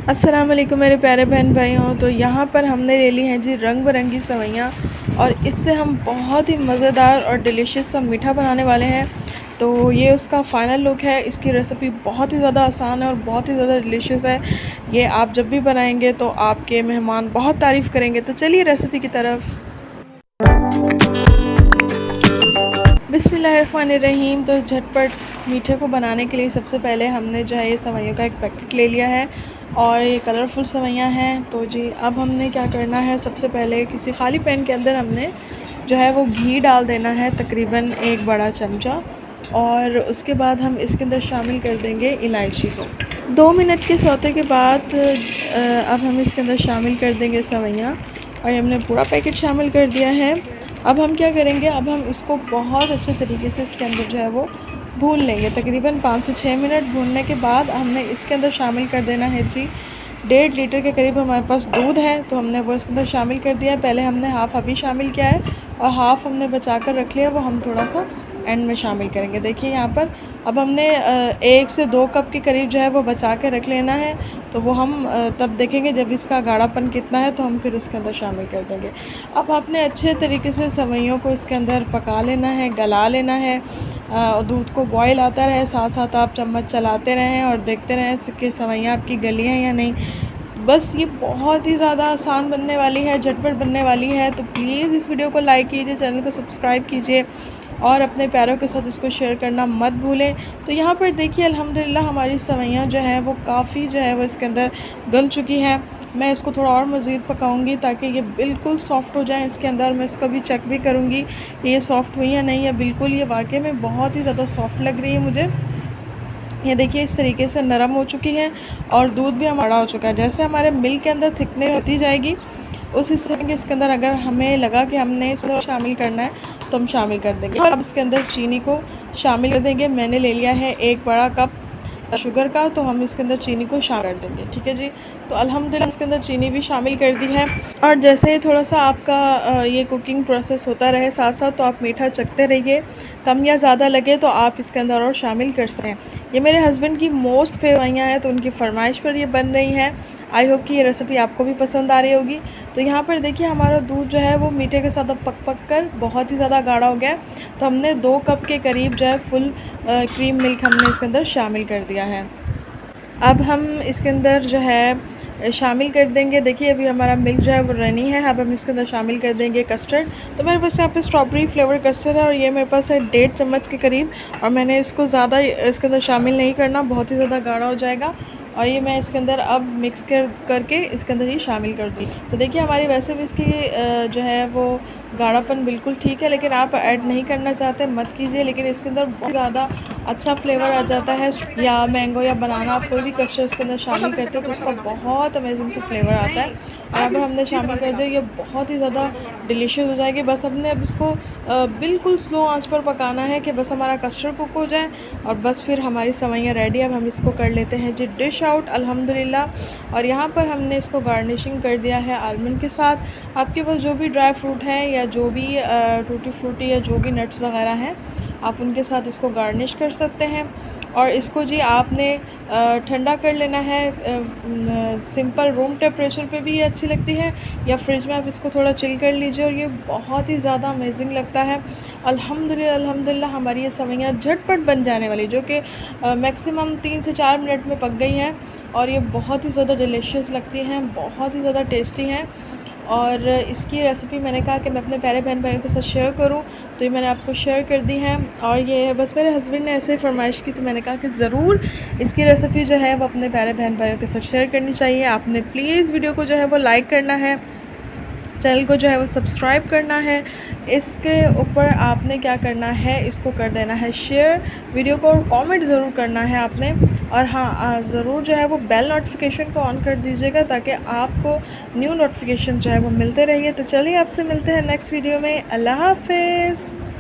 अस्सलाम वालेकुम मेरे प्यारे बहन भाइयों। तो यहाँ पर हमने ले ली हैं जी रंग बिरंगी सेवइयाँ और इससे हम बहुत ही मज़ेदार और डिलीशियस सा मीठा बनाने वाले हैं। तो ये उसका फ़ाइनल लुक है। इसकी रेसिपी बहुत ही ज़्यादा आसान है और बहुत ही ज़्यादा डिलीशियस है। ये आप जब भी बनाएंगे तो आपके मेहमान बहुत तारीफ़ करेंगे। तो चलिए रेसिपी की तरफ। बिस्मिल्लाहिर्रहमानिर्रहीम। तो झटपट मीठे को बनाने के लिए सबसे पहले हमने जो है ये सेवइयों का एक पैकेट ले लिया है और ये कलरफुल सेवइयाँ हैं। तो जी अब हमने क्या करना है, सबसे पहले किसी खाली पैन के अंदर हमने जो है वो घी डाल देना है, तकरीबन एक बड़ा चमचा। और उसके बाद हम इसके अंदर शामिल कर देंगे इलायची को। 2 मिनट के सौते के बाद अब हम इसके अंदर शामिल कर देंगे सेवइयाँ और ये हमने पूरा पैकेट शामिल कर दिया है। अब हम क्या करेंगे, अब हम इसको बहुत अच्छे तरीके से इसके अंदर जो है वो भून लेंगे। तकरीबन 5 से 6 मिनट भूनने के बाद हमने इसके अंदर शामिल कर देना है जी 1.5 लीटर के करीब हमारे पास दूध है। तो हमने वो इसके अंदर शामिल कर दिया है। पहले हमने हाफ़ अभी शामिल किया है और हाफ़ हमने बचा कर रख लिया, वो हम थोड़ा सा एंड में शामिल करेंगे। देखिए यहाँ पर अब हमने 1 से 2 कप के करीब जो है वो बचा के रख लेना है। तो वो हम तब देखेंगे जब इसका गाढ़ापन कितना है तो हम फिर उसके अंदर शामिल कर देंगे। अब आपने अच्छे तरीके से सेवइयों को इसके अंदर पका लेना है, गला लेना है। दूध को बॉयल आता रहे, साथ साथ आप चम्मच चलाते रहें और देखते रहें कि सेवइयाँ आपकी गली हैं या नहीं। बस ये बहुत ही ज़्यादा आसान बनने वाली है, झटपट बनने वाली है। तो प्लीज़ इस वीडियो को लाइक कीजिए, चैनल को सब्सक्राइब कीजिए और अपने प्यारों के साथ इसको शेयर करना मत भूलें। तो यहाँ पर देखिए अल्हम्दुलिल्लाह हमारी सेवइयाँ जो हैं वो काफ़ी जो है वो इसके अंदर गल चुकी हैं। मैं इसको थोड़ा और मज़ीद पकाऊंगी ताकि ये बिल्कुल सॉफ़्ट हो जाए इसके अंदर। मैं इसको भी चेक भी करूँगी ये सॉफ़्ट हुई या नहीं है। बिल्कुल ये वाकई में बहुत ही ज़्यादा सॉफ़्ट लग रही है मुझे। ये देखिए इस तरीके से नरम हो चुकी है और दूध भी हमारा हो चुका है। जैसे हमारे मिल्क के अंदर थिकनेस होती जाएगी उस हिसाब से इसके अंदर अगर हमें लगा कि हमने इसको शामिल करना है तो हम शामिल कर देंगे। और अब इसके अंदर चीनी को शामिल कर देंगे। मैंने ले लिया है 1 बड़ा कप शुगर का, तो हम इसके अंदर चीनी को शामिल कर देंगे। ठीक है जी। तो अल्हम्दुलिल्लाह इसके अंदर चीनी भी शामिल कर दी है। और जैसे ही थोड़ा सा आपका ये कुकिंग प्रोसेस होता रहे साथ साथ, तो आप मीठा चखते रहिए। कम या ज़्यादा लगे तो आप इसके अंदर और शामिल कर सकते हैं। ये मेरे हस्बैंड की मोस्ट फेवरिट हैं तो उनकी फरमाइश पर ये बन रही है। आई होप कि ये रेसिपी आपको भी पसंद आ रही होगी। तो यहाँ पर देखिए हमारा दूध जो है वो मीठे के साथ अब पक कर बहुत ही ज़्यादा गाढ़ा हो गया है। तो हमने 2 कप के करीब जो है फुल क्रीम मिल्क हमने इसके अंदर शामिल कर दिया है। अब हम इसके अंदर जो है शामिल कर देंगे। देखिए अभी हमारा मिल्क जो है वो रनी है। अब हम इसके अंदर शामिल कर देंगे कस्टर्ड। तो मेरे पास यहाँ पे स्ट्रॉबेरी फ्लेवर कस्टर्ड है और ये मेरे पास है 1.5 चम्मच के करीब। और मैंने इसको ज़्यादा इसके अंदर शामिल नहीं करना, बहुत ही ज़्यादा गाढ़ा हो जाएगा। और ये मैं इसके अंदर अब मिक्स करके इसके अंदर ही शामिल कर दूँ। तो देखिए हमारी वैसे भी इसकी जो है वो गाढ़ापन बिल्कुल ठीक है, लेकिन आप ऐड नहीं करना चाहते मत कीजिए। लेकिन इसके अंदर बहुत ज़्यादा अच्छा फ्लेवर आ जाता है, या मैंगो या बनाना आप कोई भी कस्टर्ड इसके अंदर शामिल करते हो तो उसका बहुत अमेजिंग सा फ्लेवर आता है। और अगर हमने शामिल कर दिया ये बहुत ही ज़्यादा डिलीशियस हो जाएगी। बस हमने अब इसको बिल्कुल स्लो आंच पर पकाना है कि बस हमारा कस्टर्ड कुक हो जाए और बस फिर हमारी सेवइयाँ रेडी। अब हम इसको कर लेते हैं जी डिश आउट अल्हम्दुलिल्लाह। और यहाँ पर हमने इसको गार्निशिंग कर दिया है आलमंड के साथ। आपके पास जो भी ड्राई फ्रूट है या जो भी टूटी फ्रूटी या जो भी नट्स वगैरह हैं आप उनके साथ इसको गार्निश कर सकते हैं। और इसको जी आपने ठंडा कर लेना है। सिंपल रूम टेम्परेचर पे भी ये अच्छी लगती है, या फ्रिज में आप इसको थोड़ा चिल कर लीजिए और ये बहुत ही ज़्यादा अमेजिंग लगता है। अल्हम्दुलिल्लाह हमारी ये सेवइयाँ झटपट बन जाने वाली, जो कि मैक्सिमम 3 से 4 मिनट में पक गई हैं। और ये बहुत ही ज़्यादा डिलीशियस लगती हैं, बहुत ही ज़्यादा टेस्टी हैं। और इसकी रेसिपी मैंने कहा कि मैं अपने प्यारे बहन भाइयों के साथ शेयर करूं, तो ये मैंने आपको शेयर कर दी है। और ये बस मेरे हस्बैंड ने ऐसे ही फरमाइश की तो मैंने कहा कि ज़रूर इसकी रेसिपी जो है वो अपने प्यारे बहन भाइयों के साथ शेयर करनी चाहिए। आपने प्लीज़ वीडियो को जो है वो लाइक करना है, चैनल को जो है वो सब्सक्राइब करना है। इसके ऊपर आपने क्या करना है, इसको कर देना है शेयर वीडियो को, और कमेंट ज़रूर करना है आपने। और हाँ ज़रूर जो है वो बेल नोटिफिकेशन को ऑन कर दीजिएगा ताकि आपको न्यू नोटिफिकेशन जो है वो मिलते रहिए। तो चलिए आपसे मिलते हैं नेक्स्ट वीडियो में। अल्लाह हाफ़िज़।